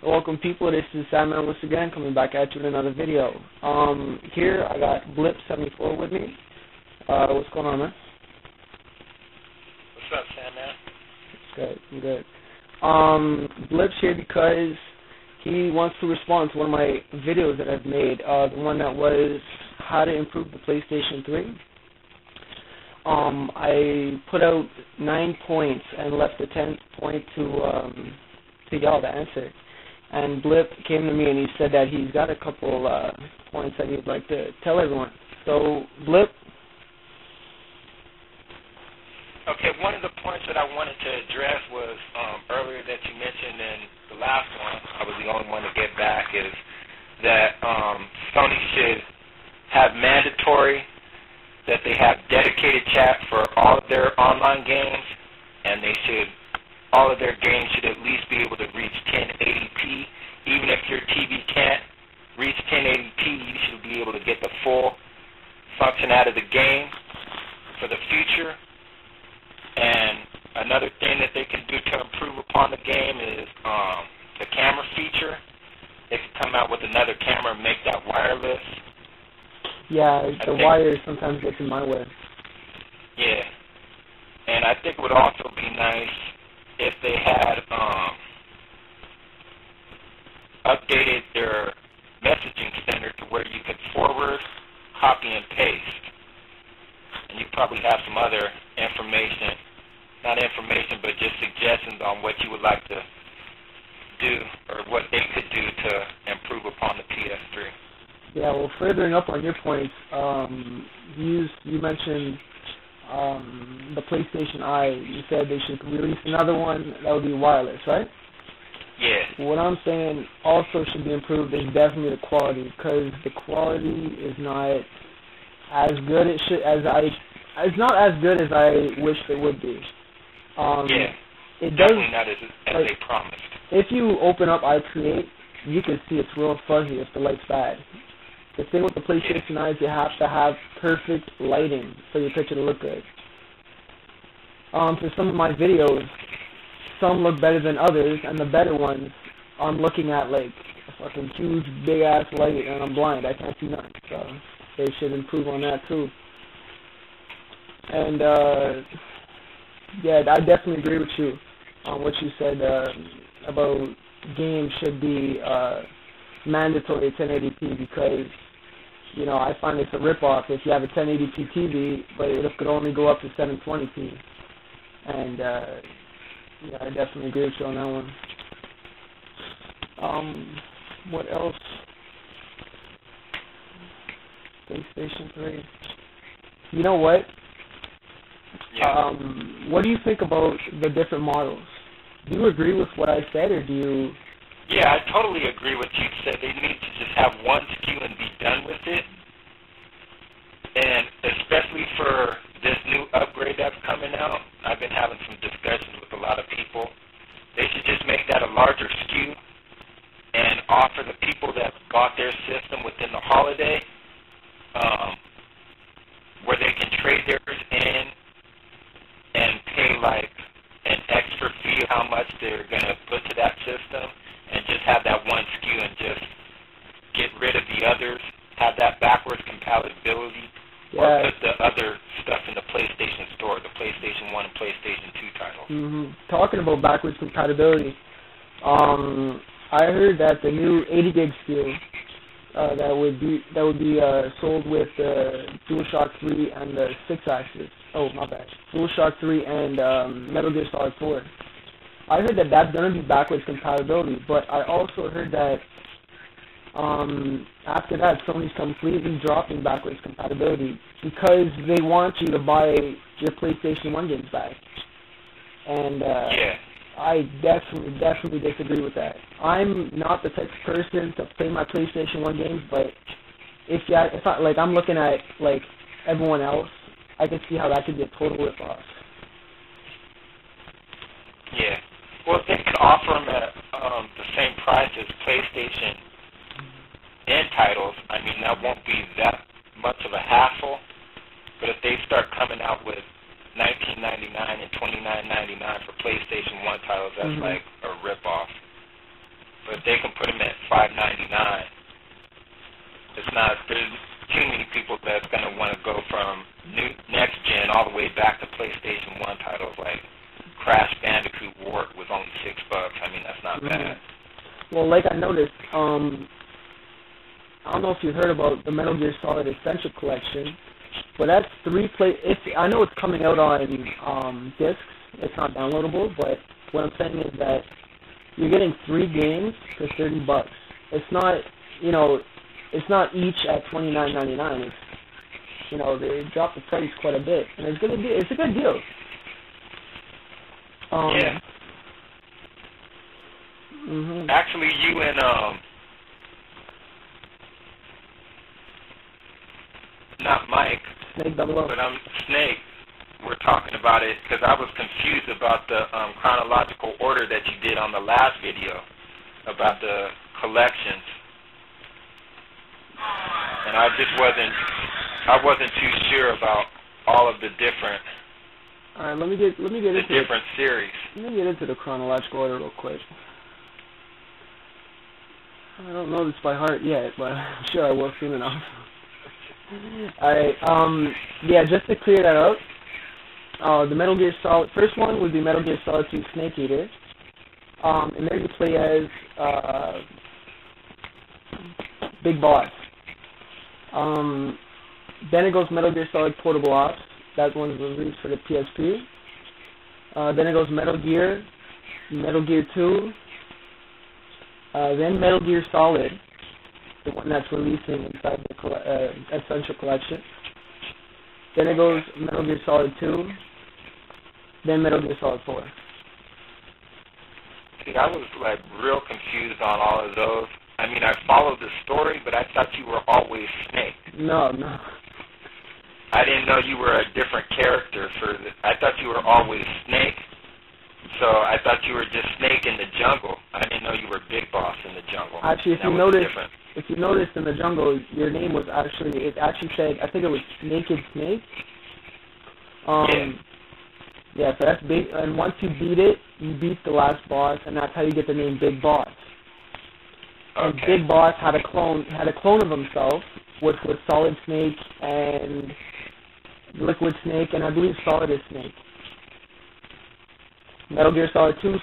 Welcome, people. This is Sandman once again, coming back at you with another video. Here I got Blip74 with me. What's going on, man? What's up, Sandman? It's good. I'm good. Blip's here because he wants to respond to one of my videos that I've made, the one that was how to improve the PlayStation 3. I put out 9 points and left the 10th point to y'all to answer. And Blip came to me and he said that he's got a couple points that he'd like to tell everyone. So, Blip? Okay, one of the points that I wanted to address was earlier that you mentioned in the last one, I was the only one to get back, is that Sony should have mandatory, that they have dedicated chat for all of their online games, and they should, all of their games should at least be able to reach 1080p. Even if your TV can't reach 1080p, you should be able to get the full function out of the game for the future. And another thing that they can do to improve upon the game is the camera feature. They can come out with another camera and make that wireless. Yeah, the wire sometimes gets in my way. Yeah. And I think it would also be nice if they had updated their messaging center to where you could forward, copy, and paste. And you probably have some other information, not information, but just suggestions on what you would like to do or what they could do to improve upon the PS3. Yeah, well, furthering up on your points, you mentioned the PlayStation Eye. You said they should release another one that would be wireless, right? Yeah. What I'm saying also should be improved is definitely the quality, because the quality is not as good it's not as good as I wish it would be. Yeah. It definitely does, not as like, they promised. If you open up iCreate, you can see it's real fuzzy if the light's bad. The thing with the PlayStation Eye is you have to have perfect lighting for your picture to look good. For some of my videos, some look better than others, and the better ones, I'm looking at like a fucking huge, big-ass light, and I'm blind. I can't see nothing. So they should improve on that too. And yeah, I definitely agree with you on what you said about games should be mandatory 1080p, because, you know, I find it's a ripoff if you have a 1080p TV, but it could only go up to 720p. And yeah, I definitely agree with you on that one. What else? PlayStation 3. You know what? Yeah. What do you think about the different models? Do you agree with what I said, or do you... Yeah, I totally agree with what you said. They need to just have one SKU and be done with it. And especially for this new upgrade that's coming out, I've been having some discussions with a lot of people. They should just make that a larger SKU and offer the people that bought their system within the holiday where they can trade theirs in and pay like an extra fee of how much they're going to put to that system, and just have that one SKU and just get rid of the others, have that backwards compatibility, or put the other stuff in the PlayStation Store, the PlayStation 1 and PlayStation 2 titles. Talking about backwards compatibility, I heard that the new 80 gig SKU that would be sold with the DualShock 3 and the 6-axis. Oh, my bad. DualShock 3 and Metal Gear Solid 4. I heard that that's going to be backwards compatibility, but I also heard that after that, Sony's completely dropping backwards compatibility because they want you to buy your PlayStation 1 games back. And I definitely disagree with that. I'm not the type of person to play my PlayStation 1 games, but if I'm looking at like everyone else, I can see how that could be a total rip-off. Yeah. Well, if they can offer them at the same price as PlayStation N titles, I mean, that won't be that much of a hassle. But if they start coming out with $19.99 and $29.99 for PlayStation 1 titles, that's like a rip-off. but they can put them at $5.99. It's not. There's too many people that's gonna want to go from next gen all the way back to PlayStation 1 titles like Crash Bandicoot Wart was only $6. I mean, that's not bad. Well, like I noticed, I don't know if you heard about the Metal Gear Solid Essential Collection, but that's I know it's coming out on discs. It's not downloadable, but what I'm saying is that you're getting 3 games for $30. It's not, it's not each at $29.99. It's, they dropped the price quite a bit, and it's a good deal. Yeah. Mm-hmm. Actually, you and not Mike, Snake but Snake. We're talking about it because I was confused about the chronological order that you did on the last video about the collections, and I wasn't too sure about all of the different. All right, let me get into different series. Let me get into the chronological order real quick. I don't know this by heart yet, but I'm sure I will soon enough. All right, yeah, just to clear that up. The Metal Gear Solid, first one would be Metal Gear Solid 2 Snake Eater. And there you play as Big Boss. Then it goes Metal Gear Solid Portable Ops. That one was released for the PSP. Then it goes Metal Gear 2. Then Metal Gear Solid, the one that's releasing inside the Essential Collection. Then it goes Metal Gear Solid 2. Then Metal Gear Solid 4. See, I was real confused on all of those. I mean, I followed the story, but I thought you were always Snake. No. I didn't know you were a different character I thought you were always Snake. So I thought you were just Snake in the jungle. I didn't know you were Big Boss in the jungle. Actually, if you noticed in the jungle, your name was it actually said, I think it was Naked Snake. Yeah, so that's big. And once you beat it, you beat the last boss, and that's how you get the name Big Boss. And Big Boss had a clone of himself, which was Solid Snake and Liquid Snake, and I believe Solidus Snake. Metal Gear Solid 2,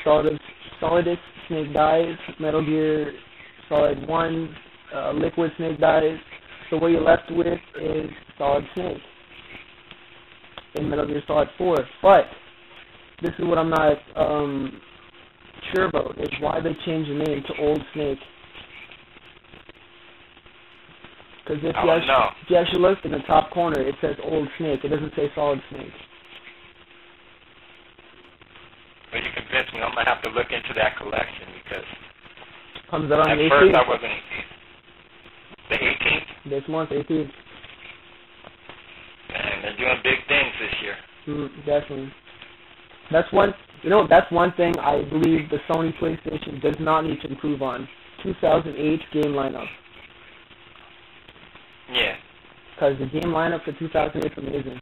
Solidus Snake dies. Metal Gear Solid 1, Liquid Snake dies. So what you're left with is Solid Snake in Metal Gear Solid 4. But this is what I'm not sure about, is why they changed the name to Old Snake. Because if you actually look in the top corner, it says Old Snake. It doesn't say Solid Snake. But you convinced me. I'm going to have to look into that collection because comes out on the 18th. At first I wasn't. The 18th? This month, 18th. Man, they're doing big things this year. Definitely. That's one thing I believe the Sony PlayStation does not need to improve on. 2008 game lineup. Yeah. Because the game lineup for 2008 is amazing.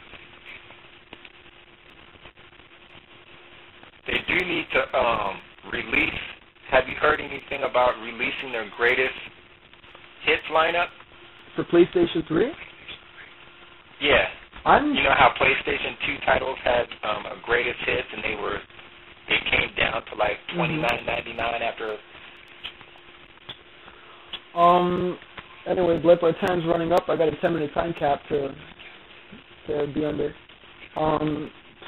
They do need to release. Have you heard anything about releasing their greatest hits lineup? For PlayStation 3? Yeah. You know how PlayStation 2 titles had a greatest hits, and they came down to like $29.99 after. Anyway, Blip, our time's running up. I got a 10-minute time cap to be under.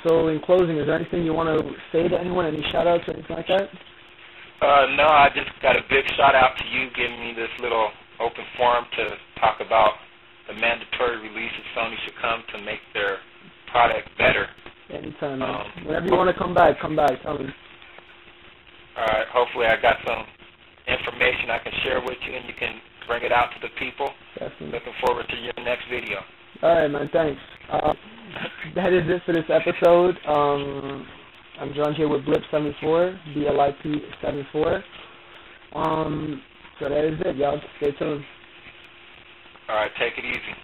So in closing, is there anything you want to say to anyone? Any shout-outs or anything like that? No, I just got a big shout-out to you giving me this little open forum to talk about the mandatory releases Sony should come to make their product better. Anytime, man. Whenever you want to come back, tell me. All right, hopefully I got some information I can share with you and you can bring it out to the people. Definitely. Looking forward to your next video. All right, man, thanks. That is it for this episode. I'm joined here with Blip74, Blip74. So that is it, y'all. Stay tuned. All right, take it easy.